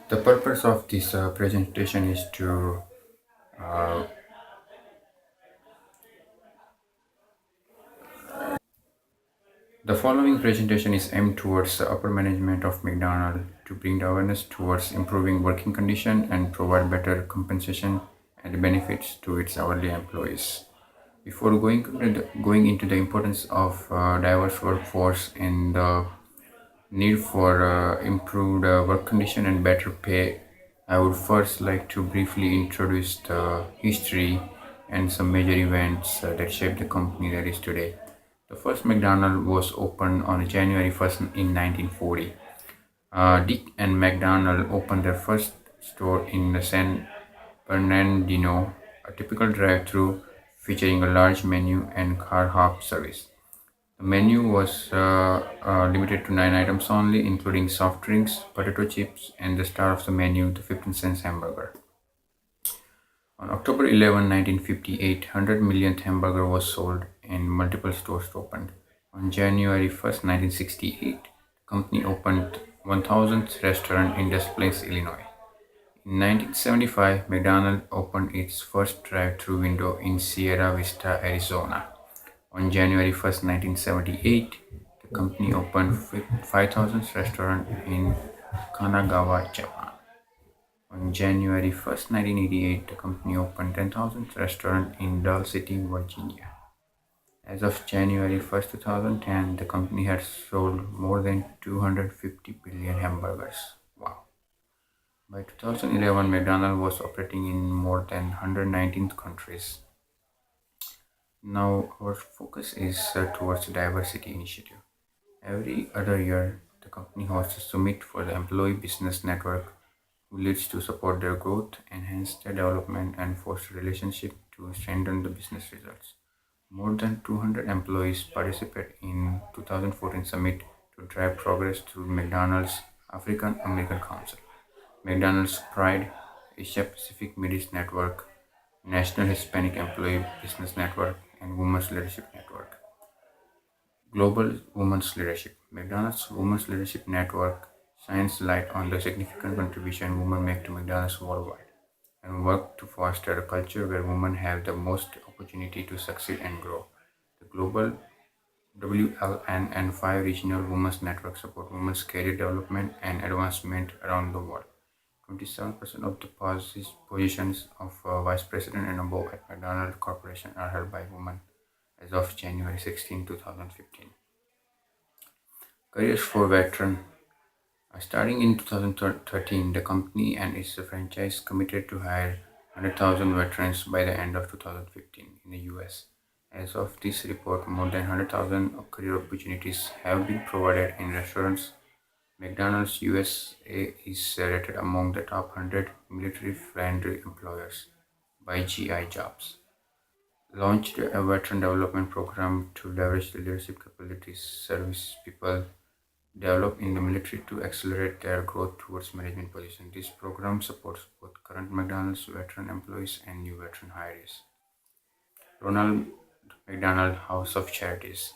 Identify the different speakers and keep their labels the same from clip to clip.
Speaker 1: The purpose of this presentation is to uh, the following presentation is aimed towards the upper management of McDonald's to bring the awareness towards improving working condition and provide better compensation and benefits to its hourly employees. Before going into the importance of diverse workforce and the need for improved work condition and better pay, I would first like to briefly introduce the history and some major events that shaped the company that is today. The first McDonald was opened on January 1st in 1940. Dick and McDonald opened their first store in San Bernardino, a typical drive-through featuring a large menu and car hop service. The menu was limited to 9 items only, including soft drinks, potato chips, and the star of the menu, the 15 cents hamburger. On October 11, 1958, 100 millionth hamburger was sold and multiple stores opened. On January 1st, 1968, the company opened 1000th restaurant in Des Plaines, Illinois. In 1975, McDonald's opened its first drive-through window in Sierra Vista, Arizona. On January 1st, 1978, the company opened 5000th restaurant in Kanagawa, Japan. On January 1st, 1988, the company opened 10,000th restaurant in Dell City, Virginia. As of January 1st, 2010, the company had sold more than 250 billion hamburgers. Wow. By 2011, McDonald's was operating in more than 119 countries. Now, our focus is towards the diversity initiative. Every other year, the company hosts a summit for the employee business network who leads to support their growth, enhance their development, and foster relationship to strengthen the business results. More than 200 employees participate in 2014 summit to drive progress through McDonald's African American Council, McDonald's Pride, Asia Pacific Middle East Network, National Hispanic Employee Business Network, and Women's Leadership Network. Global Women's Leadership. McDonald's Women's Leadership Network shines light on the significant contribution women make to McDonald's worldwide and work to foster a culture where women have the most opportunity to succeed and grow. The global WLN and five regional women's networks support women's career development and advancement around the world. 27% of the positions of vice president and above at McDonald's Corporation are held by women as of January 16, 2015. Careers for veteran. Starting in 2013, the company and its franchise committed to hire 100,000 veterans by the end of 2015 in the US. As of this report, more than 100,000 career opportunities have been provided in restaurants. McDonald's USA is rated among the top 100 military-friendly employers by GI Jobs. Launched a veteran development program to leverage the leadership capabilities service people develop in the military to accelerate their growth towards management positions. This program supports both current McDonald's veteran employees and new veteran hires. Ronald McDonald House of Charities.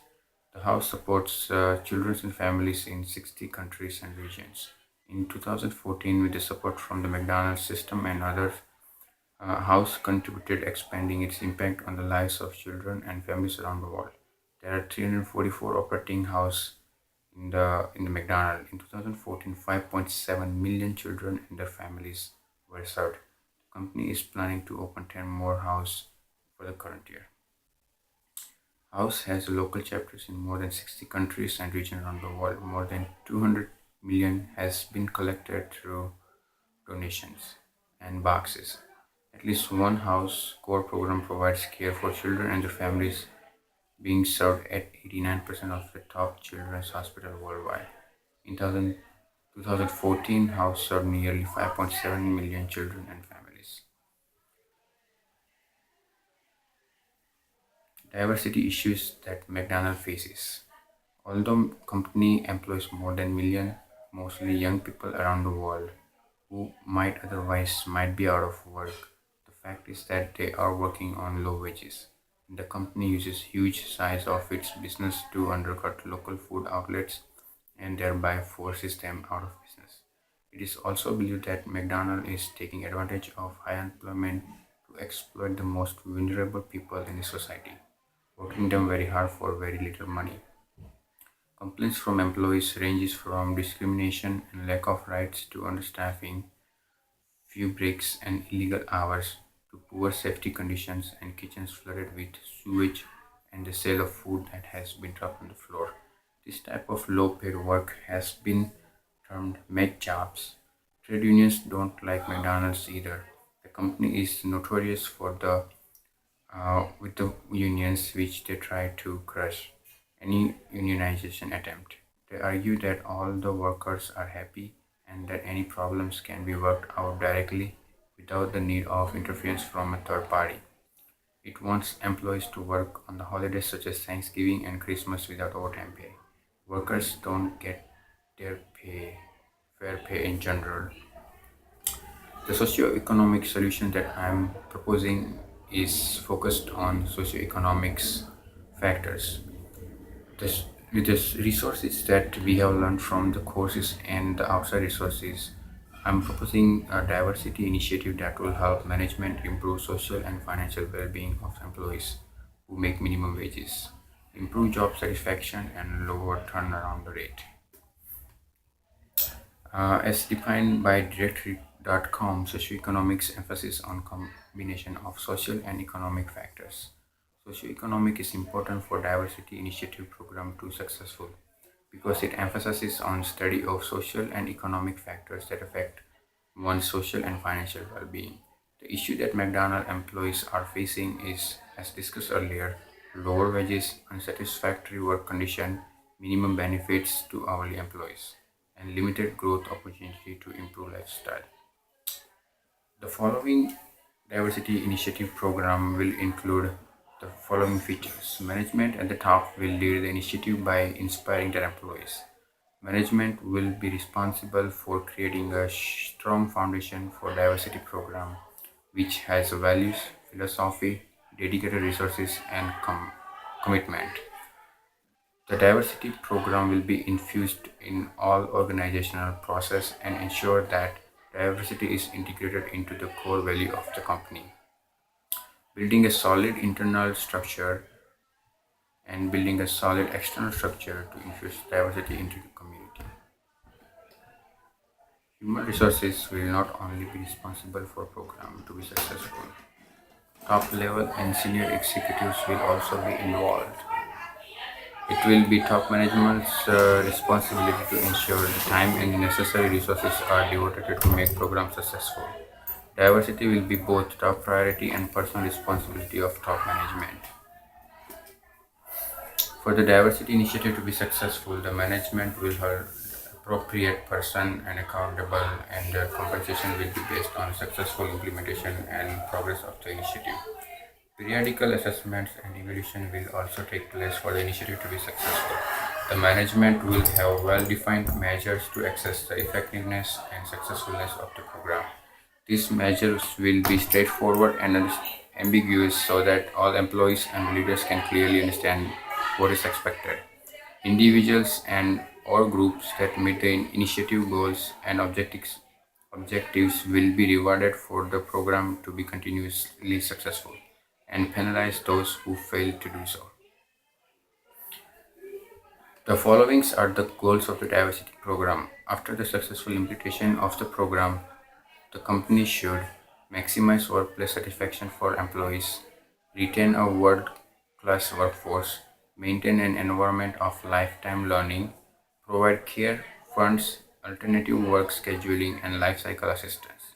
Speaker 1: The house supports children and families in 60 countries and regions. In 2014, with the support from the McDonald's system and others, House contributed expanding its impact on the lives of children and families around the world. There are 344 operating house in the McDonald. In 2014, 5.7 million children and their families were served. The company is planning to open 10 more houses for the current year. House has local chapters in more than 60 countries and regions around the world. More than 200 million has been collected through donations and boxes. At least one house core program provides care for children and their families, being served at 89% of the top children's hospitals worldwide. In 2014, House served nearly 5.7 million children and families. Diversity issues that McDonald's faces. Although company employs more than million, mostly young people around the world who might be out of work, the fact is that they are working on low wages. The company uses huge size of its business to undercut local food outlets and thereby forces them out of business. It is also believed that McDonald's is taking advantage of high unemployment to exploit the most vulnerable people in the society, working them very hard for very little money. Complaints from employees ranges from discrimination and lack of rights to understaffing, few breaks and illegal hours, to poor safety conditions and kitchens flooded with sewage and the sale of food that has been dropped on the floor. This type of low paid work has been termed "med jobs". Trade unions don't like McDonald's either. The company is notorious for the with the unions, which they try to crush any unionization attempt. They argue that all the workers are happy and that any problems can be worked out directly without the need of interference from a third party. It wants employees to work on the holidays such as Thanksgiving and Christmas without overtime pay. Workers don't get their fair pay in general. The socio-economic solution that I'm proposing is focused on socio-economics factors. This, with the resources that we have learned from the courses and the outside resources, I'm proposing a diversity initiative that will help management improve social and financial well-being of employees who make minimum wages, improve job satisfaction, and lower turnaround rate. As defined by Directory.com, socioeconomics emphasis on combination of social and economic factors. Socioeconomic is important for diversity initiative program to successful because it emphasizes on study of social and economic factors that affect one's social and financial well-being. The issue that McDonald employees are facing is, as discussed earlier, lower wages, unsatisfactory work condition, minimum benefits to hourly employees, and limited growth opportunity to improve lifestyle. The following diversity initiative program will include the following features. Management at the top will lead the initiative by inspiring their employees. Management will be responsible for creating a strong foundation for diversity program which has values, philosophy, dedicated resources and commitment. The diversity program will be infused in all organizational process and ensure that diversity is integrated into the core value of the company. Building a solid internal structure and building a solid external structure to infuse diversity into the community. Human resources will not only be responsible for program to be successful. Top level and senior executives will also be involved. It will be top management's responsibility to ensure the time and the necessary resources are devoted to make programs successful. Diversity will be both top priority and personal responsibility of top management. For the diversity initiative to be successful, the management will hold appropriate person and accountable, and the compensation will be based on successful implementation and progress of the initiative. Periodical assessments and evaluation will also take place for the initiative to be successful. The management will have well-defined measures to assess the effectiveness and successfulness of the program. These measures will be straightforward and ambiguous so that all employees and leaders can clearly understand what is expected. Individuals and or groups that meet the initiative goals and objectives will be rewarded for the program to be continuously successful and penalize those who fail to do so. The followings are the goals of the diversity program. After the successful implementation of the program, the company should maximize workplace satisfaction for employees, retain a world-class workforce, maintain an environment of lifetime learning, provide care, funds, alternative work scheduling, and life cycle assistance,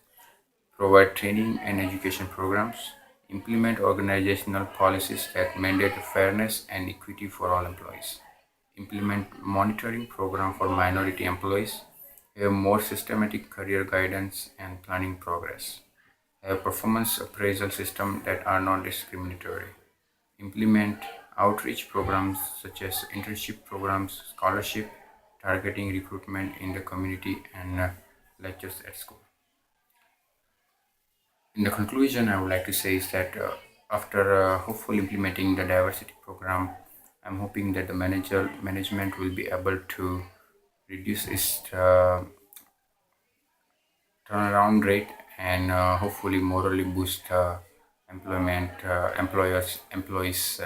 Speaker 1: provide training and education programs, implement organizational policies that mandate fairness and equity for all employees, implement monitoring program for minority employees, have more systematic career guidance and planning progress, have performance appraisal systems that are non-discriminatory, implement outreach programs such as internship programs, scholarship, targeting recruitment in the community, and lectures at school. In the conclusion, I would like to say is that after hopefully implementing the diversity program, I'm hoping that the management will be able to reduce its turnaround rate and hopefully morally boost employers employees